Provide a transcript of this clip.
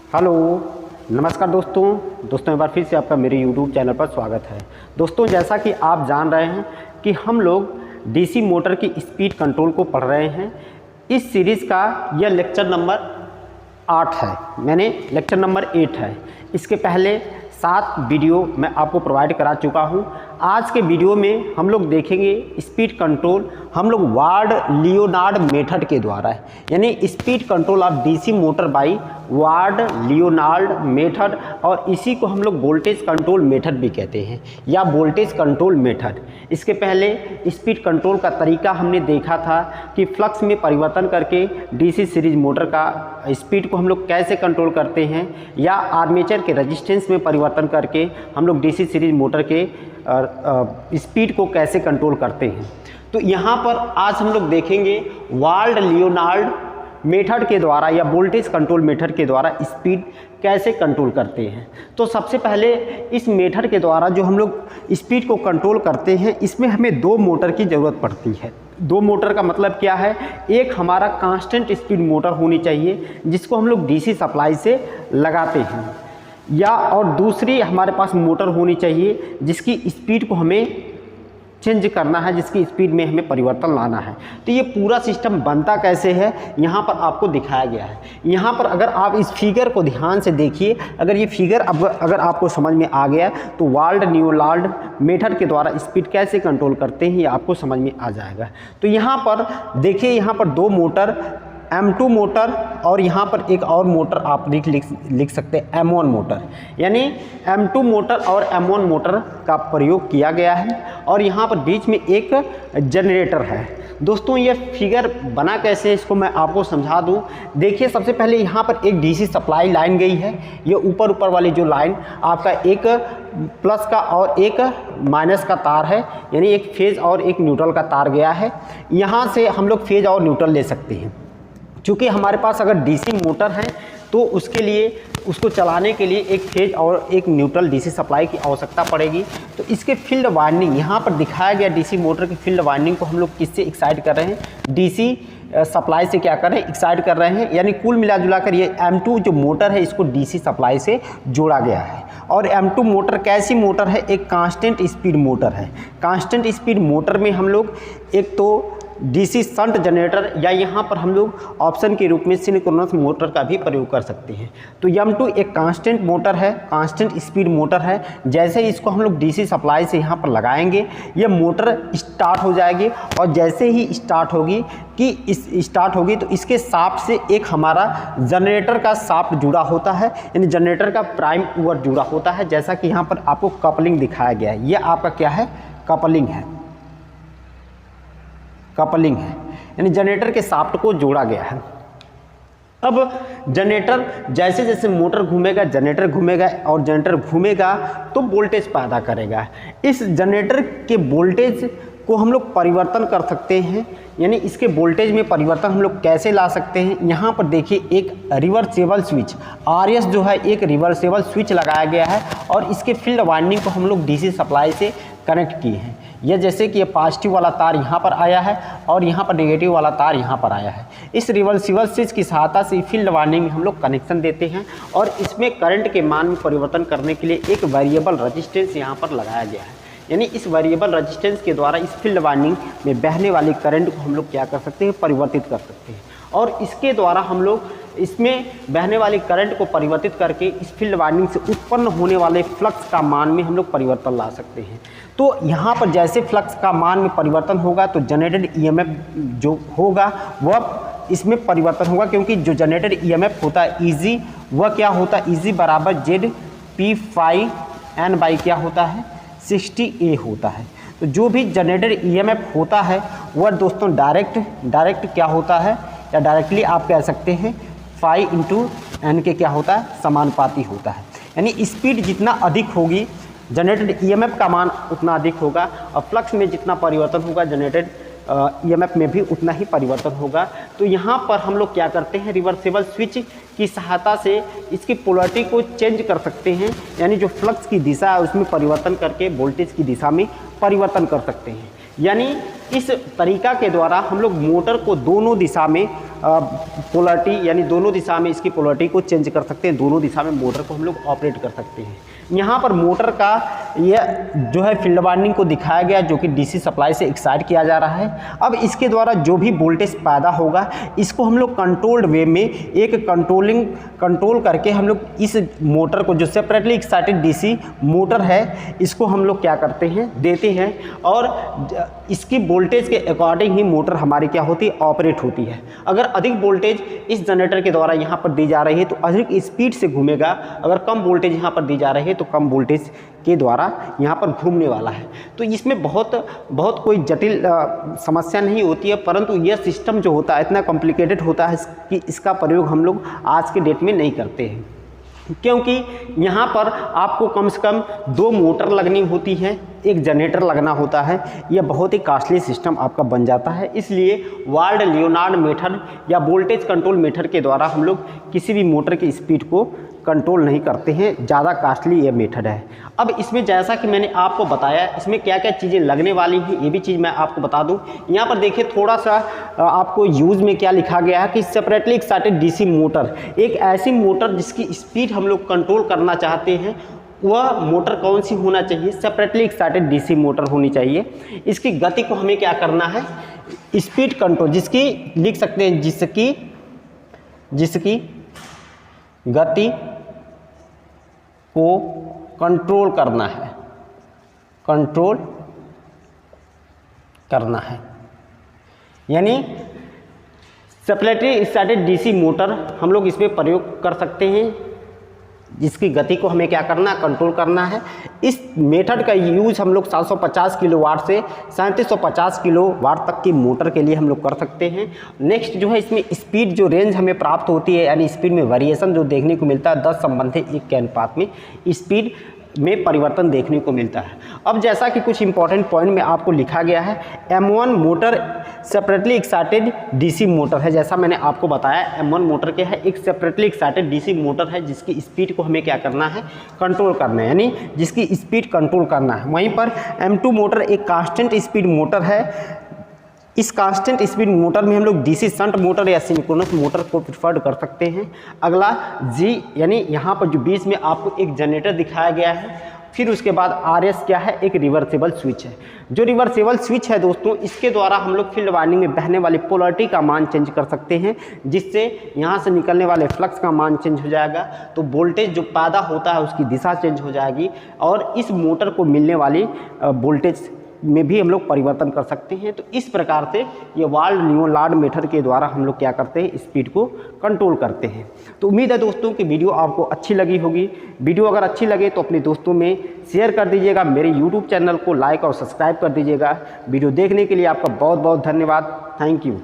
Hello, नमस्कार दोस्तों एक बार फिर से आपका मेरे YouTube चैनल पर स्वागत है। दोस्तों, जैसा कि आप जान रहे हैं कि हम लोग डीसी मोटर की स्पीड कंट्रोल को पढ़ रहे हैं। इस सीरीज़ का यह लेक्चर नंबर 8 है, मैंने लेक्चर नंबर 8 है। इसके पहले 7 वीडियो मैं आपको प्रोवाइड करा चुका हूं। आज के वीडियो में हम लोग देखेंगे स्पीड कंट्रोल हम लोग वार्ड लियोनार्ड मेथड के द्वारा है, यानी speed control of DC motor by ward Leonard method, और इसी को हम लोग वोल्टेज कंट्रोल मेथड भी कहते हैं या वोल्टेज कंट्रोल मेथड। इसके पहले स्पीड कंट्रोल का तरीका हमने देखा था कि फ्लक्स में परिवर्तन करके डीसी सीरीज मोटर का स्पीड को हम लोग कैसे कंट्रोल करते हैं, या आर्मेचर के रेजिस्टेंस में परिवर्तन करके हम लोग डीसी सीरीज मोटर के स्पीड को कैसे कंट्रोल करते हैं। तो यहाँ पर आज हम लोग देखेंगे वार्ड लियोनार्ड मेथड के द्वारा या वोल्टेज कंट्रोल मेथड के द्वारा स्पीड कैसे कंट्रोल करते हैं। तो सबसे पहले इस मेथड के द्वारा जो हम लोग स्पीड को कंट्रोल करते हैं, इसमें हमें 2 मोटर की ज़रूरत पड़ती है। 2 मोटर का मतलब क्या है, एक हमारा कांस्टेंट स्पीड मोटर होनी चाहिए जिसको हम लोग डीसी सप्लाई से लगाते हैं, या और दूसरी हमारे पास मोटर होनी चाहिए जिसकी स्पीड को हमें चेंज करना है, जिसकी स्पीड में हमें परिवर्तन लाना है। तो ये पूरा सिस्टम बनता कैसे है यहाँ पर आपको दिखाया गया है। यहाँ पर अगर आप इस फिगर को ध्यान से देखिए, अगर ये फिगर अगर आपको समझ में आ गया तो वार्ड लियोनार्ड मेथड के द्वारा स्पीड कैसे कंट्रोल करते हैं ये आपको समझ में आ जाएगा। तो यहाँ पर देखिए, यहाँ पर 2 मोटर M2 मोटर और यहाँ पर एक और मोटर आप लिख सकते हैं M1 मोटर, यानी M2 मोटर और M1 मोटर का प्रयोग किया गया है, और यहाँ पर बीच में एक जनरेटर है। दोस्तों, ये फिगर बना कैसे, इसको मैं आपको समझा दूं। देखिए, सबसे पहले यहाँ पर एक डीसी सप्लाई लाइन गई है। ये ऊपर वाली जो लाइन आपका एक प्लस का और एक माइनस का तार है, यानी एक फेज और एक न्यूट्रल का तार गया है। यहाँ से हम लोग फेज और न्यूट्रल ले सकते हैं। चूँकि हमारे पास अगर डीसी मोटर है तो उसके लिए उसको चलाने के लिए एक फेज और एक न्यूट्रल डीसी सप्लाई की आवश्यकता पड़ेगी। तो इसके फील्ड वाइंडिंग यहाँ पर दिखाया गया, डीसी मोटर की फील्ड वाइंडिंग को हम लोग किससे एक्साइट कर रहे हैं, डीसी सप्लाई से क्या कर रहे हैं, एक्साइट कर रहे हैं। यानी कुल मिला जुला कर ये M2 जो मोटर है इसको डीसी सप्लाई से जोड़ा गया है। और M2 मोटर कैसी मोटर है, एक कांस्टेंट स्पीड मोटर है। कांस्टेंट स्पीड मोटर में हम लोग एक तो डीसी शंट जनरेटर या यहाँ पर हम लोग ऑप्शन के रूप में सिंक्रोनस मोटर का भी प्रयोग कर सकते हैं। तो M2 एक कांस्टेंट मोटर है, कांस्टेंट स्पीड मोटर है। जैसे ही इसको हम लोग डीसी सप्लाई से यहाँ पर लगाएंगे, ये मोटर स्टार्ट हो जाएगी, और जैसे ही स्टार्ट होगी तो इसके शाफ्ट से एक हमारा जनरेटर का शाफ्ट जुड़ा होता है, यानी जनरेटर का प्राइम मूवर जुड़ा होता है। जैसा कि यहाँ पर आपको कपलिंग दिखाया गया है, ये आपका क्या है, कपलिंग है, यानी जनरेटर के शाफ्ट को जोड़ा गया है। अब जनरेटर जैसे जैसे मोटर घूमेगा, जनरेटर घूमेगा, और जनरेटर घूमेगा तो वोल्टेज पैदा करेगा। इस जनरेटर के वोल्टेज को हम लोग परिवर्तन कर सकते हैं, यानी इसके वोल्टेज में परिवर्तन हम लोग कैसे ला सकते हैं। यहाँ पर देखिए एक रिवर्सेबल स्विच RS जो है, एक रिवर्सेबल स्विच लगाया गया है, और इसके फील्ड वाइंडिंग को हम लोग डीसी सप्लाई से कनेक्ट किए हैं। यह जैसे कि ये पॉजिटिव वाला तार यहाँ पर आया है और यहाँ पर नेगेटिव वाला तार यहाँ पर आया है। इस रिवर्सिबल स्विच की सहायता से फील्ड वाइंडिंग में हम लोग कनेक्शन देते हैं, और इसमें करंट के मान में परिवर्तन करने के लिए एक वेरिएबल रेजिस्टेंस यहाँ पर लगाया गया है। यानी इस वेरिएबल रेजिस्टेंस के द्वारा इस फील्ड वाइंडिंग में बहने वाली करंट को हम लोग क्या कर सकते हैं, परिवर्तित कर सकते हैं, और इसके द्वारा हम लोग इसमें बहने वाली करंट को परिवर्तित करके इस फील्ड वाइंडिंग से उत्पन्न होने वाले फ्लक्स का मान में हम लोग परिवर्तन ला सकते हैं। तो यहाँ पर जैसे फ्लक्स का मान में परिवर्तन होगा तो जनरेटेड EMF जो होगा वह इसमें परिवर्तन होगा, क्योंकि जो जनरेटेड EMF होता है EG, वह क्या होता है, EG बराबर ZP∅N बाई क्या होता है, 60A होता है। तो जो भी जनरेटेड EMF होता है वह दोस्तों डायरेक्ट क्या होता है, या डायरेक्टली आप कह सकते हैं phi इंटू N के क्या होता है, समानुपाती होता है। यानी स्पीड जितना अधिक होगी जनरेटेड EMF का मान उतना अधिक होगा, और फ्लक्स में जितना परिवर्तन होगा जनरेटेड EMF में भी उतना ही परिवर्तन होगा। तो यहाँ पर हम लोग क्या करते हैं, रिवर्सेबल स्विच की सहायता से इसकी पोलैरिटी को चेंज कर सकते हैं, यानी जो फ्लक्स की दिशा है उसमें परिवर्तन करके वोल्टेज की दिशा में परिवर्तन कर सकते हैं। यानी इस तरीका के द्वारा हम लोग मोटर को दोनों दिशा में पोलरिटी यानी दोनों दिशा में इसकी पोलरिटी को चेंज कर सकते हैं, दोनों दिशा में मोटर को हम लोग ऑपरेट कर सकते हैं। यहाँ पर मोटर का यह जो है फील्ड वाइंडिंग को दिखाया गया जो कि डीसी सप्लाई से एक्साइट किया जा रहा है। अब इसके द्वारा जो भी वोल्टेज पैदा होगा इसको हम लोग कंट्रोल्ड वे में एक कंट्रोल करके हम लोग इस मोटर को जो सेपरेटली एक्साइटेड डीसी मोटर है इसको हम लोग क्या करते हैं, देते हैं और इसकी वोल्टेज के अकॉर्डिंग ही मोटर हमारी क्या होती है, ऑपरेट होती है। अगर अधिक वोल्टेज इस जनरेटर के द्वारा यहाँ पर दी जा रही है तो अधिक स्पीड से घूमेगा, अगर कम वोल्टेज यहाँ पर दी जा रही है तो कम वोल्टेज के द्वारा यहाँ पर घूमने वाला है। तो इसमें बहुत कोई जटिल समस्या नहीं होती है, परंतु यह सिस्टम जो होता है इतना कॉम्प्लिकेटेड होता है कि इसका प्रयोग हम लोग आज के डेट में नहीं करते हैं, क्योंकि यहाँ पर आपको कम से कम 2 मोटर लगनी होती है, एक जनरेटर लगना होता है। यह बहुत ही कॉस्टली सिस्टम आपका बन जाता है। इसलिए वाल्ड लियोनार्ड मेथड या वोल्टेज कंट्रोल मेथड के द्वारा हम लोग किसी भी मोटर की स्पीड को कंट्रोल नहीं करते हैं, ज़्यादा कॉस्टली ये मेथड है। अब इसमें जैसा कि मैंने आपको बताया इसमें क्या क्या चीज़ें लगने वाली हैं ये भी चीज़ मैं आपको बता दूं। यहाँ पर देखिए थोड़ा सा आपको यूज़ में क्या लिखा गया है कि सेपरेटली एक्साइटेड डीसी मोटर, एक ऐसी मोटर जिसकी स्पीड हम लोग कंट्रोल करना चाहते हैं वह मोटर कौन सी होना चाहिए, सेपरेटली एक्साइटेड डीसी मोटर होनी चाहिए। इसकी गति को हमें क्या करना है, स्पीड कंट्रोल, जिसकी लिख सकते हैं जिसकी गति को कंट्रोल करना है, यानी सेपरेटली एक्साइटेड डीसी मोटर हम लोग इसमें प्रयोग कर सकते हैं जिसकी गति को हमें क्या करना, कंट्रोल करना है। इस मेथड का यूज़ हम लोग 750 किलोवाट से 3750 किलोवाट तक की मोटर के लिए हम लोग कर सकते हैं। नेक्स्ट जो है इसमें स्पीड जो रेंज हमें प्राप्त होती है यानी स्पीड में वेरिएशन जो देखने को मिलता है 10 संबंधी 1 के अनुपात में स्पीड में परिवर्तन देखने को मिलता है। अब जैसा कि कुछ इंपॉर्टेंट पॉइंट में आपको लिखा गया है, M1 motor separately excited DC motor है। जैसा मैंने आपको बताया M1 मोटर क्या है, एक सेपरेटली एक्साइटेड डीसी मोटर है जिसकी स्पीड को हमें क्या करना है, कंट्रोल करना है, यानी जिसकी स्पीड कंट्रोल करना है। वहीं पर M2 मोटर एक कांस्टेंट स्पीड मोटर है। इस कांस्टेंट स्पीड मोटर में हम लोग डीसी शंट मोटर या सिंक्रोनस मोटर को प्रिफर्ड कर सकते हैं। अगला G यानी यहाँ पर जो बीच में आपको एक जनरेटर दिखाया गया है, फिर उसके बाद RS क्या है, एक रिवर्सेबल स्विच है। जो रिवर्सेबल स्विच है दोस्तों इसके द्वारा हम लोग फील्ड वाइंडिंग में बहने वाली पोलरिटी का मान चेंज कर सकते हैं, जिससे यहाँ से निकलने वाले फ्लक्स का मान चेंज हो जाएगा, तो वोल्टेज जो पैदा होता है उसकी दिशा चेंज हो जाएगी और इस मोटर को मिलने वाली वोल्टेज में भी हम लोग परिवर्तन कर सकते हैं। तो इस प्रकार से ये वाल्ड लियोनार्ड मेथड के द्वारा हम लोग क्या करते हैं, स्पीड को कंट्रोल करते हैं। तो उम्मीद है दोस्तों कि वीडियो आपको अच्छी लगी होगी। वीडियो अगर अच्छी लगे तो अपने दोस्तों में शेयर कर दीजिएगा, मेरे यूट्यूब चैनल को लाइक और सब्सक्राइब कर दीजिएगा। वीडियो देखने के लिए आपका बहुत बहुत धन्यवाद। Thank you.